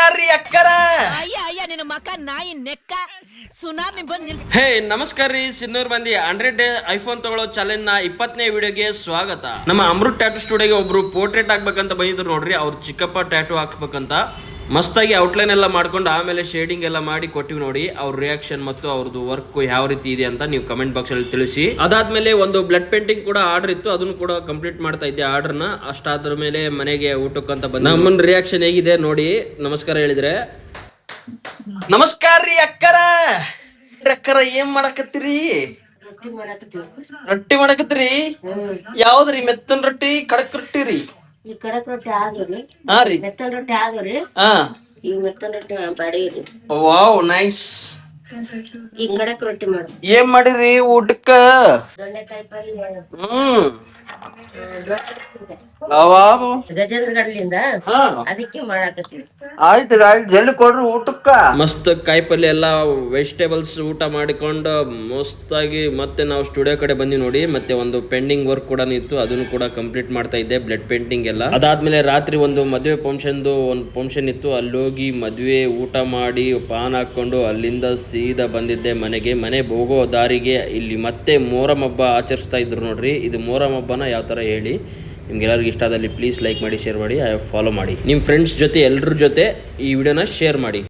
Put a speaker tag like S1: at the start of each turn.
S1: ನಮಸ್ಕಾರ ರೀ ಅಕ್ಕರ.
S2: ಅಯ್ಯ ಅಯ್ಯ ನಿನ್ನ ಮಕ್ಕ ನಾಯಿ ನೆಕ್ಕ ಸುನಾಮಿ ಬಂದ್
S1: ಹೇ ನಮಸ್ಕಾರ ರೀ ಸಿನ್ನೂರ್ ಮಂದಿ 100 ಡೇ ಐಫೋನ್ ತಗೊಳ್ಳೋ ಚಾಲೆಂಜ್ ನ 20ನೇ ವಿಡಿಯೋಗೆ ಸ್ವಾಗತ. ನಮ್ಮ ಅಮೃತ್ ಟ್ಯಾಟೂ ಸ್ಟುಡಿಯೋಗೆ ಒಬ್ರು ಪೋರ್ಟ್ರೇಟ್ ಹಾಕ್ಬೇಕಂತ ಬಂದಿದ್ರು ನೋಡ್ರಿ. ಅವ್ರ ಚಿಕ್ಕಪ್ಪ ಟ್ಯಾಟೂ ಹಾಕ್ಬೇಕಂತ ಮಸ್ತಾಗಿ ಔಟ್ಲೈನ್ ಎಲ್ಲ ಮಾಡ್ಕೊಂಡು ಆಮೇಲೆ ಶೇಡಿಂಗ್ ಎಲ್ಲ ಮಾಡಿ ಕೊಟ್ಟಿವಿ ನೋಡಿ. ಅವ್ರ ರಿಯಾಕ್ಷನ್ ಮತ್ತು ಅವ್ರದ್ದು ವರ್ಕ್ ಯಾವ ರೀತಿ ಇದೆ ಅಂತ ನೀವು ಕಮೆಂಟ್ ಬಾಕ್ಸ್ ಅಲ್ಲಿ ತಿಳಿಸಿ. ಅದಾದ್ಮೇಲೆ ಒಂದು ಬ್ಲಡ್ ಪೇಂಟಿಂಗ್ ಕೂಡ ಆರ್ಡರ್ ಇತ್ತು, ಅದನ್ನು ಕೂಡ ಕಂಪ್ಲೀಟ್ ಮಾಡ್ತಾ ಇದ್ದೆ ಆರ್ಡರ್ನ. ಅಷ್ಟಾದ್ರ ಮೇಲೆ ಮನೆಗೆ ಊಟಕ್ಕಂತ ಬಂದ ನಮ್ಮನ್ ರಿಯಾಕ್ಷನ್ ಹೇಗಿದೆ ನೋಡಿ. ನಮಸ್ಕಾರ ಹೇಳಿದ್ರೆ ನಮಸ್ಕಾರ ರೀ ಅಕ್ಕರ. ಅಕ್ಕರ ಏನ್ ಮಾಡಕತ್ತೀರಿ? ರೊಟ್ಟಿ ಮಾಡಕತ್ತೀರಿ? ಯಾವ್ದ್ರಿ? ಮೆತ್ತನ್ ರೊಟ್ಟಿ ಕಡಕ್ ರೊಟ್ಟಿ ರೀ?
S3: ಈ ಕಡಕ್ ರೊಟ್ಟಿ ಆದ್ರಿ,
S1: ಹಾ ರೀ.
S3: ಮೆತ್ತನ್ ರೊಟ್ಟಿ ಆದ್ರಿ.
S1: ಹಾ,
S3: ಈಗ ಮೆತ್ತನ್ ರೊಟ್ಟಿ ಬಾಡಿರಿ.
S1: Wow nice.
S3: ಈಗ ಕಡಕ್ ರೊಟ್ಟಿ ಮಾಡ.
S1: ಏನ್ ಮಾಡಿರಿ ಊಟಕ್ಕ?
S3: ದೊಣ್ಣೆಕಾಯಿ ಪಲ್ಯ, ಗಜೇಂದ್ರ ಗಡ್ಲಿಂದ ಅದಕ್ಕೆ ಮಾಡಾಕತ್ತೀವಿ.
S1: ಆಯ್ತು ಆಯ್ತು, ಜಲ್ದಿ ಕೊಡ್ರಿ ಊಟಕ್ಕ. ಮಸ್ತ್ ಕಾಯಿ ಪಲ್ಯ ಎಲ್ಲ ವೆಜಿಟೇಬಲ್ಸ್ ಊಟ ಮಾಡಿಕೊಂಡು ಮಸ್ತಾಗಿ ಮತ್ತೆ ನಾವು ಸ್ಟುಡಿಯೋ ಕಡೆ ಬಂದಿ ನೋಡಿ. ಮತ್ತೆ ಒಂದು ಪೆಂಡಿಂಗ್ ವರ್ಕ್ ಕೂಡ ಇತ್ತು, ಅದನ್ನು ಕೂಡ ಕಂಪ್ಲೀಟ್ ಮಾಡ್ತಾ ಇದ್ದೆ, ಬ್ಲಡ್ ಪೇಂಟಿಂಗ್ ಎಲ್ಲ. ಅದಾದ್ಮೇಲೆ ರಾತ್ರಿ ಒಂದು ಮದುವೆ ಒಂದು ಫಂಕ್ಷನ್ ಇತ್ತು, ಅಲ್ಲಿ ಹೋಗಿ ಮದುವೆ ಊಟ ಮಾಡಿ ಪಾನ್ ಹಾಕೊಂಡು ಅಲ್ಲಿಂದ ಸೀದಾ ಬಂದಿದ್ದೆ ಮನೆಗೆ. ಮನೆ ಹೋಗೋ ದಾರಿಗೆ ಇಲ್ಲಿ ಮತ್ತೆ ಮೊಹರಂ ಹಬ್ಬ ಆಚರಿಸ್ತಾ ಇದ್ರು ನೋಡ್ರಿ. ಇದು ಮೊಹರಂ ಹಬ್ಬನ ಯಾವ ತರ ಹೇಳಿ ನಿಮ್ಗೆಲ್ಲರಿಗೂ ಇಷ್ಟ ಆದಲ್ಲಿ ಪ್ಲೀಸ್ ಲೈಕ್ ಮಾಡಿ, ಶೇರ್ ಮಾಡಿ, ಫಾಲೋ ಮಾಡಿ. ನಿಮ್ಮ ಫ್ರೆಂಡ್ಸ್ ಜೊತೆ ಎಲ್ಲರ ಜೊತೆ ಈ ವಿಡಿಯೋನ ಶೇರ್ ಮಾಡಿ.